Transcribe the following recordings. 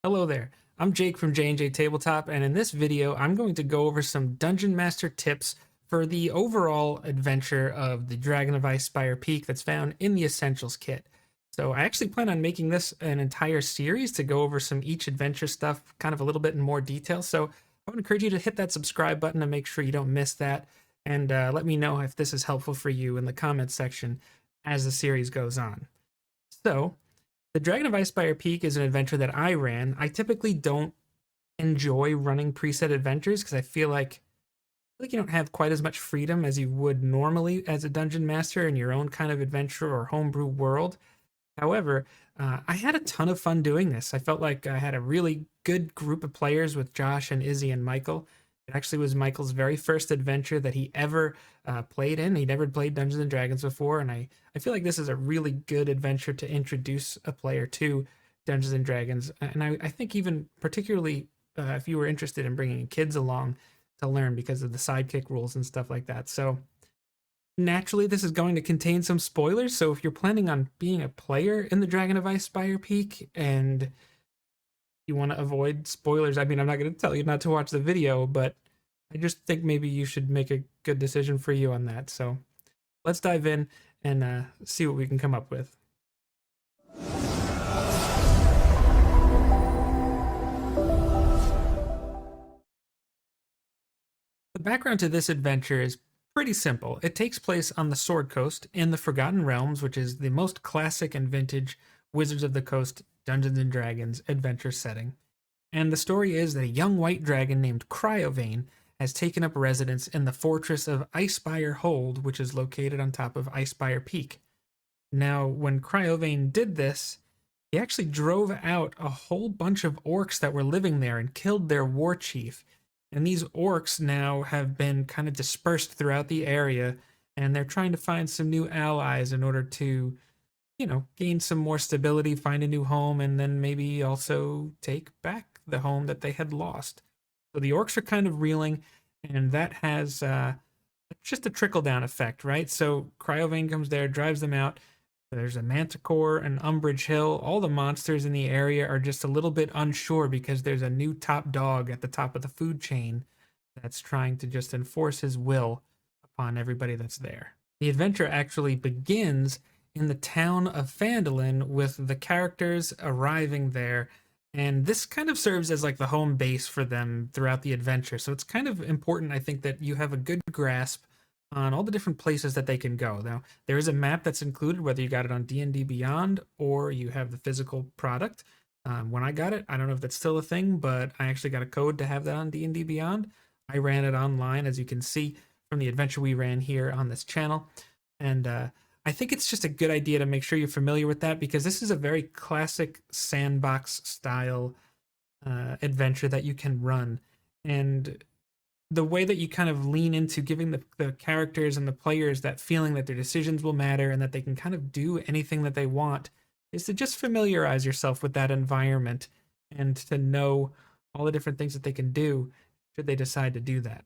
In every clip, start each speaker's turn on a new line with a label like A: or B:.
A: Hello there, I'm Jake from JNJtabletop, and in this video I'm going to go over some Dungeon Master tips for the overall adventure of the Dragon of Icespire Peak that's found in the Essentials kit. So I actually plan on making this an entire series to go over some each adventure stuff kind of a little bit in more detail, so I would encourage you to hit that subscribe button to make sure you don't miss that, and let me know if this is helpful for you in the comments section as the series goes on. So, the Dragon of Icespire Peak is an adventure that I ran. I typically don't enjoy running preset adventures because I feel like you don't have quite as much freedom as you would normally as a dungeon master in your own kind of adventure or homebrew world. However, I had a ton of fun doing this. I felt like I had a really good group of players with Josh and Izzy and Michael. It actually was Michael's very first adventure that he ever played in. He never played Dungeons and Dragons before, and I feel like this is a really good adventure to introduce a player to Dungeons and Dragons. And I think even particularly if you were interested in bringing kids along to learn because of the sidekick rules and stuff like that. So naturally, this is going to contain some spoilers, so if you're planning on being a player in the Dragon of Icespire Peak and you want to avoid spoilers, I mean, I'm not going to tell you not to watch the video, but I just think maybe you should make a good decision for you on that. So let's dive in and see what we can come up with. The background to this adventure is pretty simple. It takes place on the Sword Coast in the Forgotten Realms, which is the most classic and vintage Wizards of the Coast Dungeons and Dragons adventure setting. And the story is that a young white dragon named Cryovain has taken up residence in the fortress of Icespire Hold, which is located on top of Icespire Peak. Now, when Cryovain did this, he actually drove out a whole bunch of orcs that were living there and killed their war chief. And these orcs now have been kind of dispersed throughout the area, and they're trying to find some new allies in order to, gain some more stability, find a new home, and then maybe also take back the home that they had lost. So the orcs are kind of reeling, and that has just a trickle down effect, right? So Cryovain comes there, drives them out. There's a Manticore and Umbridge Hill. All the monsters in the area are just a little bit unsure because there's a new top dog at the top of the food chain that's trying to just enforce his will upon everybody that's there. The adventure actually begins in the town of Phandalin with the characters arriving there, and this kind of serves as like the home base for them throughout the adventure. So it's kind of important, I think, that you have a good grasp on all the different places that they can go. Now, there is a map that's included, whether you got it on D&D Beyond or you have the physical product. When I got it, I don't know if that's still a thing, but I actually got a code to have that on D&D Beyond. I ran it online, as you can see from the adventure we ran here on this channel. And I think it's just a good idea to make sure you're familiar with that because this is a very classic sandbox style adventure that you can run. And the way that you kind of lean into giving the characters and the players that feeling that their decisions will matter and that they can kind of do anything that they want is to just familiarize yourself with that environment and to know all the different things that they can do should they decide to do that.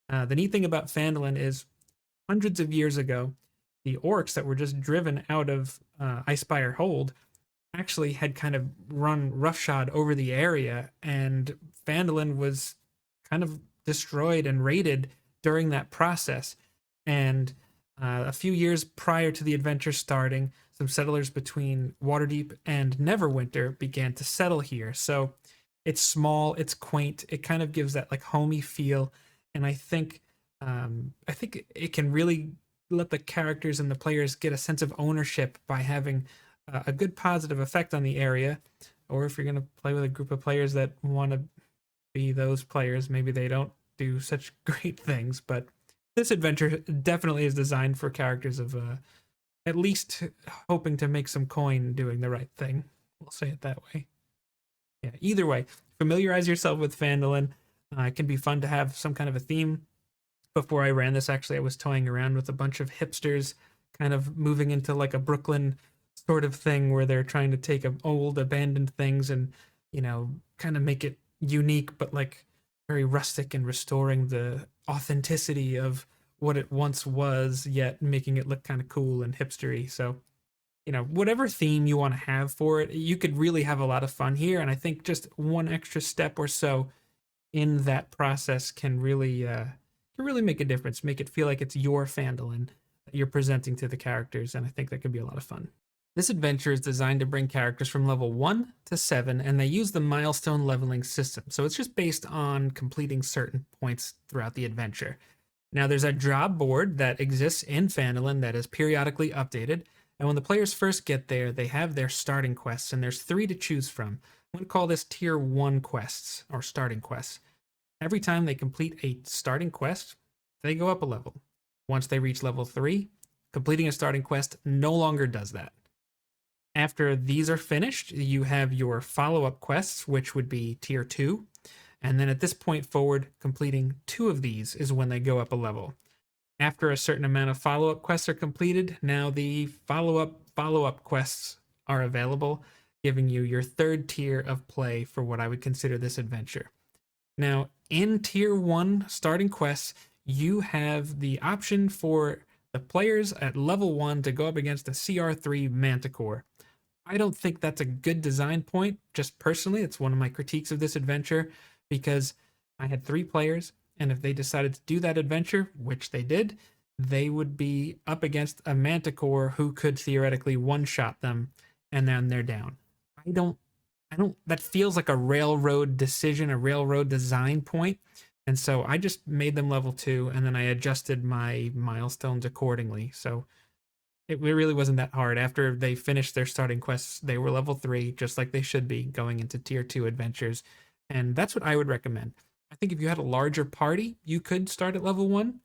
A: The neat thing about Phandalin is hundreds of years ago, the orcs that were just driven out of Icespire Hold actually had kind of run roughshod over the area, and Phandalin was kind of destroyed and raided during that process. And a few years prior to the adventure starting, some settlers between Waterdeep and Neverwinter began to settle here. So it's small, it's quaint, it kind of gives that like homey feel, and I think it can really let the characters and the players get a sense of ownership by having a good positive effect on the area. Or if you're going to play with a group of players that want to be those players, maybe they don't do such great things, but this adventure definitely is designed for characters of at least hoping to make some coin doing the right thing. We'll say it that way. Yeah, either way, familiarize yourself with Phandalin. It can be fun to have some kind of a theme. Before I ran this, actually, I was toying around with a bunch of hipsters, kind of moving into like a Brooklyn sort of thing where they're trying to take old abandoned things and, kind of make it unique, but like very rustic and restoring the authenticity of what it once was, yet making it look kind of cool and hipstery. So whatever theme you want to have for it, you could really have a lot of fun here. And I think just one extra step or so in that process can really make a difference, make it feel like it's your Phandalin that you're presenting to the characters, and I think that could be a lot of fun. This adventure is designed to bring characters from level 1 to 7, and they use the milestone leveling system. So it's just based on completing certain points throughout the adventure. Now, there's a job board that exists in Phandalin that is periodically updated, and when the players first get there, they have their starting quests, and there's 3 to choose from. I'm going to call this Tier 1 quests, or starting quests. Every time they complete a starting quest, they go up a level. Once they reach level 3, completing a starting quest no longer does that. After these are finished, you have your follow-up quests, which would be Tier 2. And then at this point forward, completing 2 of these is when they go up a level. After a certain amount of follow-up quests are completed, now the follow-up quests are available, giving you your 3rd tier of play for what I would consider this adventure. Now, in Tier 1 starting quests, you have the option for the players at level 1 to go up against a CR3 Manticore. I don't think that's a good design point, just personally. It's one of my critiques of this adventure, because I had 3 players, and if they decided to do that adventure, which they did, they would be up against a Manticore who could theoretically one-shot them, and then they're down. That feels like a railroad decision, a railroad design point. And so I just made them level 2, and then I adjusted my milestones accordingly. So it really wasn't that hard. After they finished their starting quests, they were level 3, just like they should be going into Tier 2 adventures. And that's what I would recommend. I think if you had a larger party, you could start at level 1,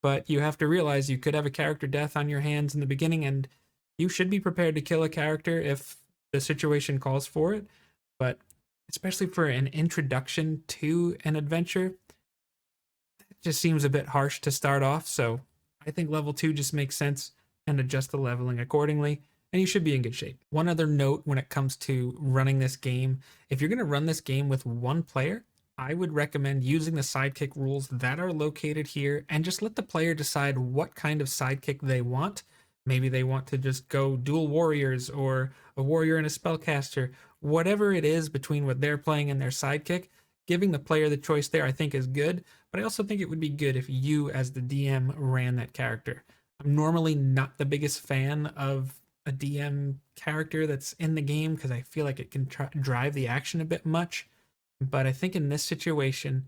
A: but you have to realize you could have a character death on your hands in the beginning, and you should be prepared to kill a character if the situation calls for it. But especially for an introduction to an adventure, that just seems a bit harsh to start off. So I think level 2 just makes sense, and adjust the leveling accordingly, and you should be in good shape. One other note when it comes to running this game: if you're going to run this game with 1 player, I would recommend using the sidekick rules that are located here, and just let the player decide what kind of sidekick they want. Maybe they want to just go dual warriors, or a warrior and a spellcaster. Whatever it is between what they're playing and their sidekick, giving the player the choice there, I think, is good. But I also think it would be good if you, as the DM, ran that character. I'm normally not the biggest fan of a DM character that's in the game, because I feel like it can drive the action a bit much. But I think in this situation,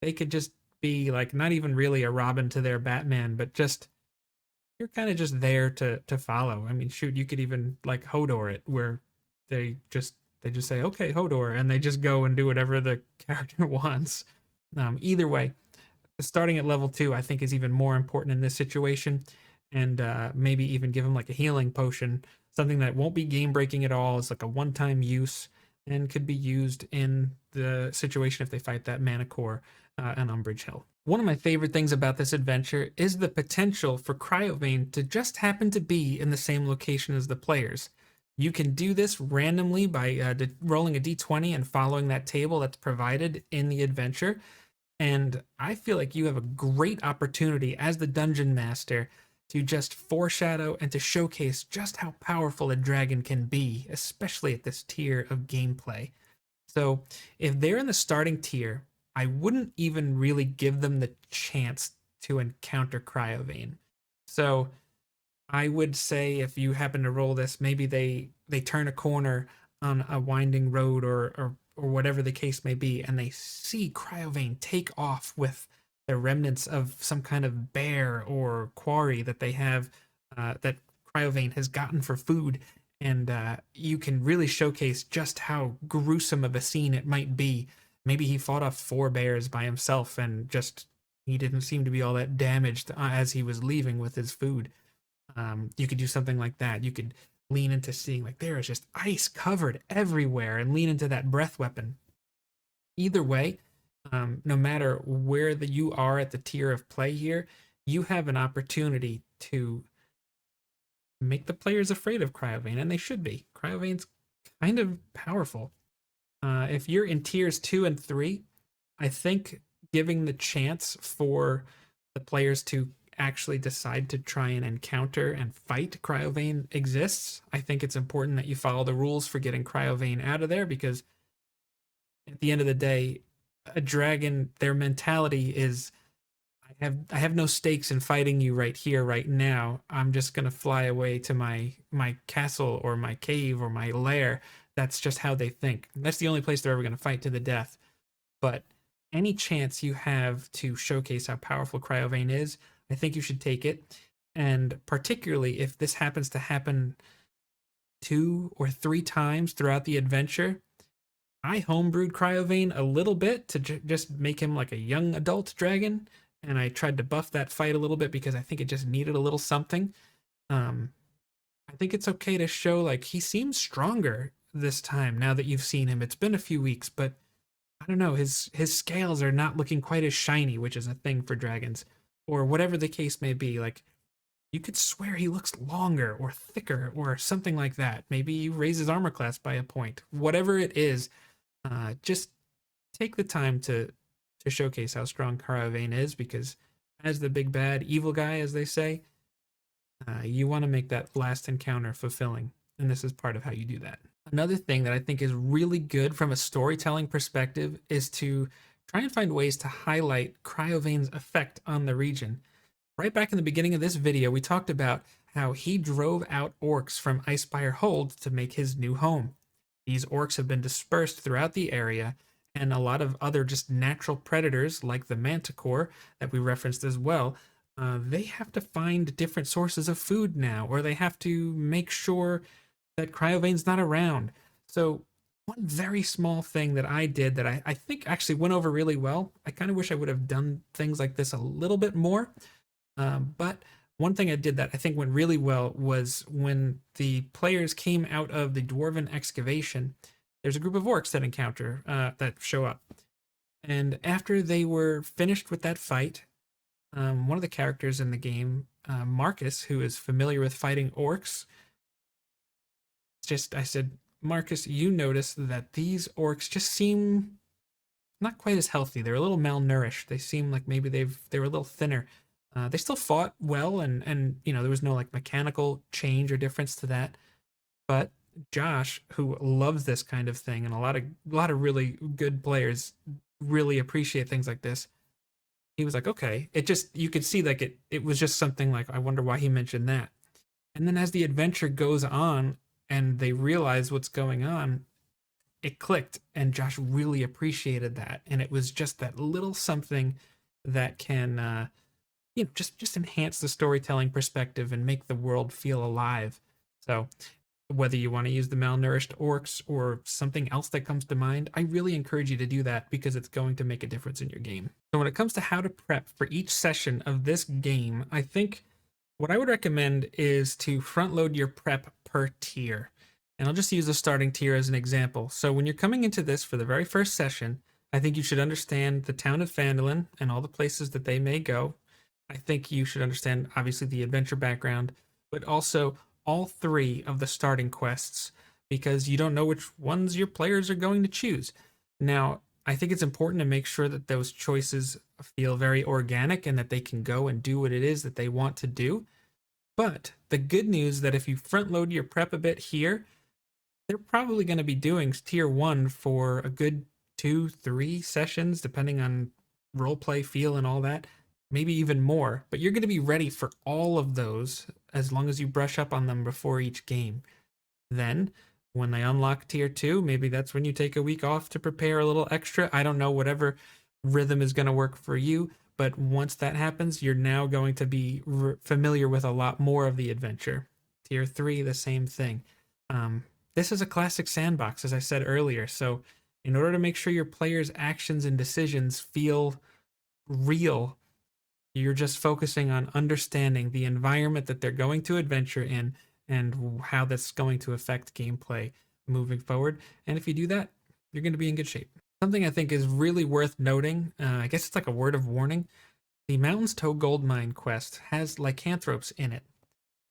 A: they could just be like, not even really a Robin to their Batman, but just, you're kind of just there to follow. I mean, shoot, you could even like Hodor it, where they just say, okay, Hodor, and they just go and do whatever the character wants. Either way, starting at level 2, I think, is even more important in this situation. And maybe even give them like a healing potion, something that won't be game breaking at all. It's like a one-time use, and could be used in the situation if they fight that Manticore on Umbridge Hill. One of my favorite things about this adventure is the potential for Cryovain to just happen to be in the same location as the players. You can do this randomly by rolling a d20 and following that table that's provided in the adventure. And I feel like you have a great opportunity as the dungeon master to just foreshadow and to showcase just how powerful a dragon can be, especially at this tier of gameplay. So if they're in the starting tier, I wouldn't even really give them the chance to encounter Cryovain. So I would say, if you happen to roll this, maybe they turn a corner on a winding road, or whatever the case may be, and they see Cryovain take off with the remnants of some kind of bear or quarry that they have, that Cryovain has gotten for food. And you can really showcase just how gruesome of a scene it might be. Maybe he fought off 4 bears by himself, and just he didn't seem to be all that damaged as he was leaving with his food. You could do something like that. You could lean into seeing like there is just ice covered everywhere, and lean into that breath weapon. Either way, no matter where you are at the tier of play here, you have an opportunity to make the players afraid of Cryovain, and they should be. Cryovain's kind of powerful. If you're in tiers 2 and 3, I think giving the chance for the players to actually decide to try and encounter and fight Cryovain exists. I think it's important that you follow the rules for getting Cryovain out of there, because at the end of the day, a dragon, their mentality is, I have no stakes in fighting you right here, right now. I'm just gonna fly away to my castle or my cave or my lair. That's just how they think. That's the only place they're ever gonna fight to the death. But any chance you have to showcase how powerful Cryovain is, I think you should take it. And particularly if this happens to happen 2 or 3 times throughout the adventure, I homebrewed Cryovain a little bit to just make him like a young adult dragon, and I tried to buff that fight a little bit because I think it just needed a little something. Um, I think it's okay to show like he seems stronger this time now that you've seen him. It's been a few weeks, but I don't know, his scales are not looking quite as shiny, which is a thing for dragons, or whatever the case may be. Like, you could swear he looks longer or thicker or something like that. Maybe you raise his armor class by a point. Whatever it is, just take the time to showcase how strong Cryovain is, because as the big bad evil guy, as they say, you want to make that last encounter fulfilling, and this is part of how you do that. Another thing that I think is really good from a storytelling perspective is to try and find ways to highlight Cryovain's effect on the region. Right back in the beginning of this video, we talked about how he drove out orcs from Icespire Hold to make his new home. These orcs have been dispersed throughout the area, and a lot of other just natural predators like the manticore that we referenced as well, they have to find different sources of food now, or they have to make sure that Cryovain's not around. So one very small thing that I did that I think actually went over really well, I kind of wish I would have done things like this a little bit more, but one thing I did that I think went really well was when the players came out of the dwarven excavation, there's a group of orcs that that show up. And after they were finished with that fight, one of the characters in the game, Marcus, who is familiar with fighting orcs, I said, Marcus, you notice that these orcs just seem not quite as healthy. They're a little malnourished. They seem like maybe they were a little thinner. They still fought well, and there was no like mechanical change or difference to that. But Josh, who loves this kind of thing, and a lot of really good players really appreciate things like this, he was like, okay. You could see like it was just something like, I wonder why he mentioned that. And then as the adventure goes on and they realize what's going on, it clicked, and Josh really appreciated that. And it was just that little something that can just enhance the storytelling perspective and make the world feel alive. So whether you want to use the malnourished orcs or something else that comes to mind, I really encourage you to do that, because it's going to make a difference in your game. So when it comes to how to prep for each session of this game, I think what I would recommend is to front load your prep per tier. And I'll just use the starting tier as an example. So when you're coming into this for the very first session, I think you should understand the town of Phandalin and all the places that they may go. I think you should understand, obviously, the adventure background, but also all 3 of the starting quests, because you don't know which ones your players are going to choose. Now, I think it's important to make sure that those choices feel very organic and that they can go and do what it is that they want to do. But the good news that if you front load your prep a bit here, they're probably going to be doing tier 1 for a good 2-3 sessions, depending on roleplay feel and all that. Maybe even more, but you're going to be ready for all of those as long as you brush up on them before each game. Then, when they unlock tier 2, maybe that's when you take a week off to prepare a little extra. I don't know, whatever rhythm is going to work for you, but once that happens, you're now going to be familiar with a lot more of the adventure. Tier 3, the same thing. This is a classic sandbox, as I said earlier, so in order to make sure your players' actions and decisions feel real, you're just focusing on understanding the environment that they're going to adventure in and how that's going to affect gameplay moving forward. And if you do that, you're going to be in good shape. Something I think is really worth noting, I guess it's like a word of warning, the Mountains Toe Gold Mine quest has lycanthropes in it.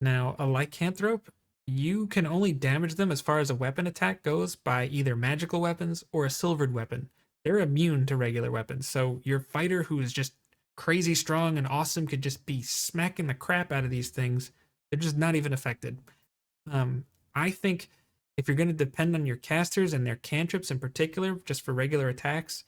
A: Now, a lycanthrope, you can only damage them as far as a weapon attack goes by either magical weapons or a silvered weapon. They're immune to regular weapons, so your fighter who is just crazy strong and awesome could just be smacking the crap out of these things. They're just not even affected. I think if you're going to depend on your casters and their cantrips in particular, just for regular attacks,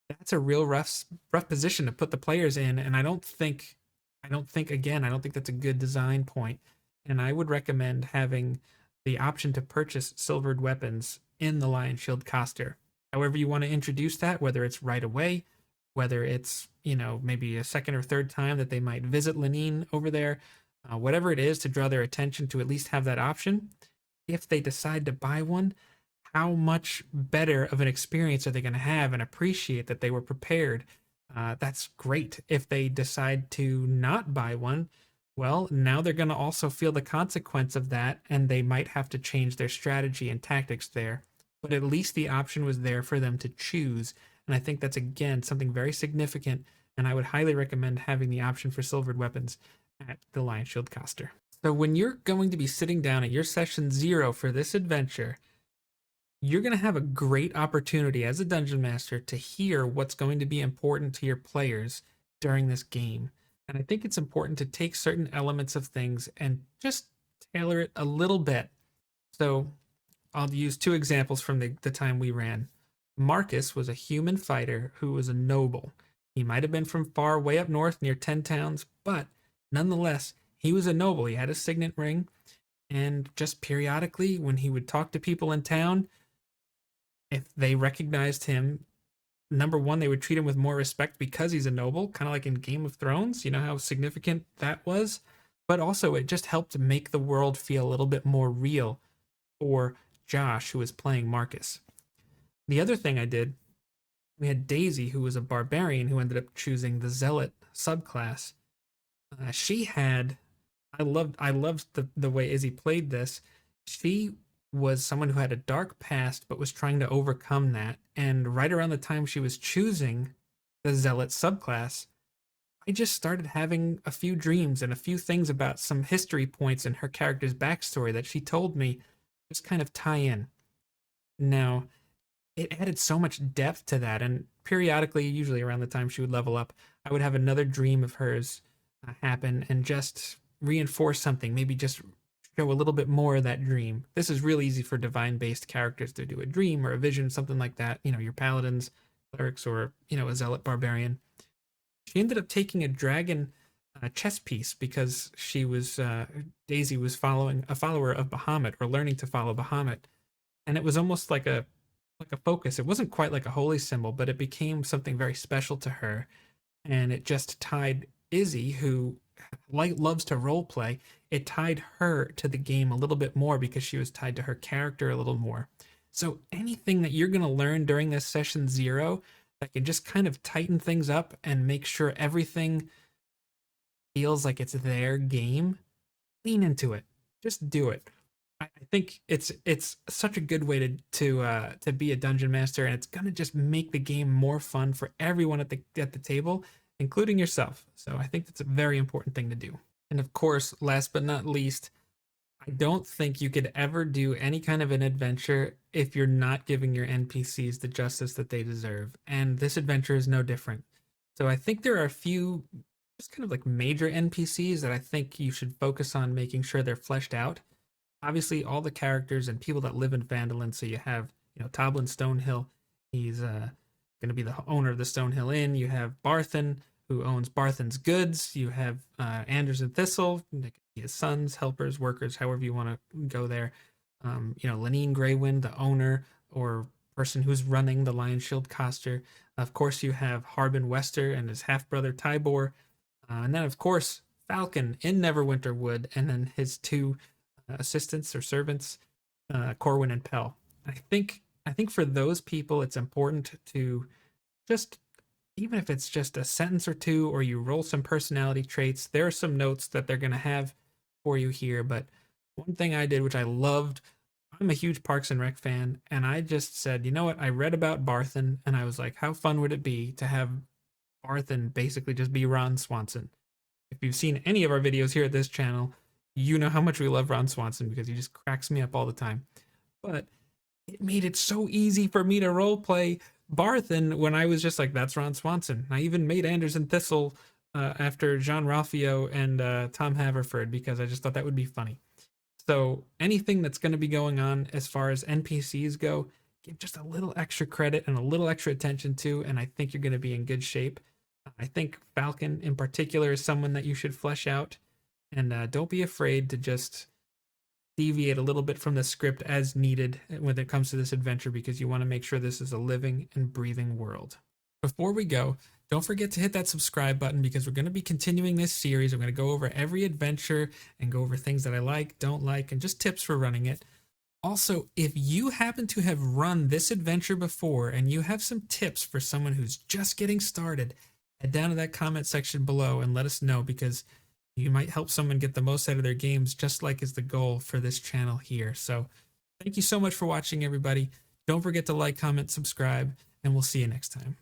A: that's a real rough position to put the players in. And I don't think that's a good design point. And I would recommend having the option to purchase silvered weapons in the Lion Shield caster. However you want to introduce that, whether it's right away, whether it's, maybe a second or third time that they might visit Lenine over there, whatever it is to draw their attention to at least have that option. If they decide to buy one, how much better of an experience are they going to have and appreciate that they were prepared? That's great. If they decide to not buy one, well, now they're going to also feel the consequence of that, and they might have to change their strategy and tactics there. But at least the option was there for them to choose. And I think that's, again, something very significant. And I would highly recommend having the option for silvered weapons at the Lion Shield caster. So when you're going to be sitting down at your session 0 for this adventure, you're going to have a great opportunity as a dungeon master to hear what's going to be important to your players during this game. And I think it's important to take certain elements of things and just tailor it a little bit. So I'll use 2 examples from the time we ran. Marcus was a human fighter who was a noble. He might have been from far way up north near 10 towns, but nonetheless, he was a noble. He had a signet ring, and just periodically when he would talk to people in town, if they recognized him, number one, they would treat him with more respect because he's a noble, kind of like in Game of Thrones. You know how significant that was? But also, it just helped make the world feel a little bit more real for Josh, who was playing Marcus. The other thing I did, we had Daisy, who was a barbarian who ended up choosing the Zealot subclass. I loved the way Izzy played this. She was someone who had a dark past but was trying to overcome that. And right around the time she was choosing the Zealot subclass, I just started having a few dreams and a few things about some history points in her character's backstory that she told me just kind of tie in. Now, it added so much depth to that, and periodically, usually around the time she would level up, I would have another dream of hers happen and just reinforce something, maybe just show a little bit more of that dream. This is really easy for divine-based characters to do a dream or a vision, something like that. Your paladins, clerics, or, a zealot barbarian. She ended up taking a dragon chess piece because she was, Daisy was following a follower of Bahamut, or learning to follow Bahamut. And it was almost like a focus. It wasn't quite like a holy symbol, but it became something very special to her. And it just tied Izzy, who loves to role play, it tied her to the game a little bit more because she was tied to her character a little more. So anything that you're going to learn during this session 0 that can just kind of tighten things up and make sure everything feels like it's their game, lean into it. Just do it. I think it's such a good way to be a dungeon master, and it's gonna just make the game more fun for everyone at the table, including yourself. So I think that's a very important thing to do. And of course, last but not least, I don't think you could ever do any kind of an adventure if you're not giving your NPCs the justice that they deserve. And this adventure is no different. So I think there are a few just kind of like major NPCs that I think you should focus on making sure they're fleshed out. Obviously, all the characters and people that live in Phandalin. So you have, Toblin Stonehill. He's going to be the owner of the Stonehill Inn. You have Barthen, who owns Barthen's goods. You have Anders and Thistle, his sons, helpers, workers, however you want to go there. Lenine Greywind, the owner or person who's running the Lion Shield caster. Of course, you have Harbin Wester and his half-brother Tybor. And then, of course, Falcon in Neverwinter Wood, and then his 2 assistants or servants, Corwin and Pell. I think for those people, it's important to just, even if it's just a sentence or 2, or you roll some personality traits, there are some notes that they're going to have for you here. But one thing I did, which I loved, I'm a huge Parks and Rec fan, and I just said, you know what? I read about Barthen, and I was like, how fun would it be to have Barthen basically just be Ron Swanson? If you've seen any of our videos here at this channel, you know how much we love Ron Swanson because he just cracks me up all the time. But it made it so easy for me to roleplay Barth, and when I was just like, that's Ron Swanson. I even made Anders and Thistle after Jean Ralphio and Tom Haverford because I just thought that would be funny. So anything that's going to be going on as far as NPCs go, give just a little extra credit and a little extra attention to, and I think you're going to be in good shape. I think Falcon in particular is someone that you should flesh out, and don't be afraid to just deviate a little bit from the script as needed when it comes to this adventure because you want to make sure this is a living and breathing world. Before we go, don't forget to hit that subscribe button because we're going to be continuing this series. I'm going to go over every adventure and go over things that I like, don't like, and just tips for running it. Also, if you happen to have run this adventure before and you have some tips for someone who's just getting started, head down to that comment section below and let us know because you might help someone get the most out of their games, just like is the goal for this channel here. So thank you so much for watching, everybody. Don't forget to like, comment, subscribe, and we'll see you next time.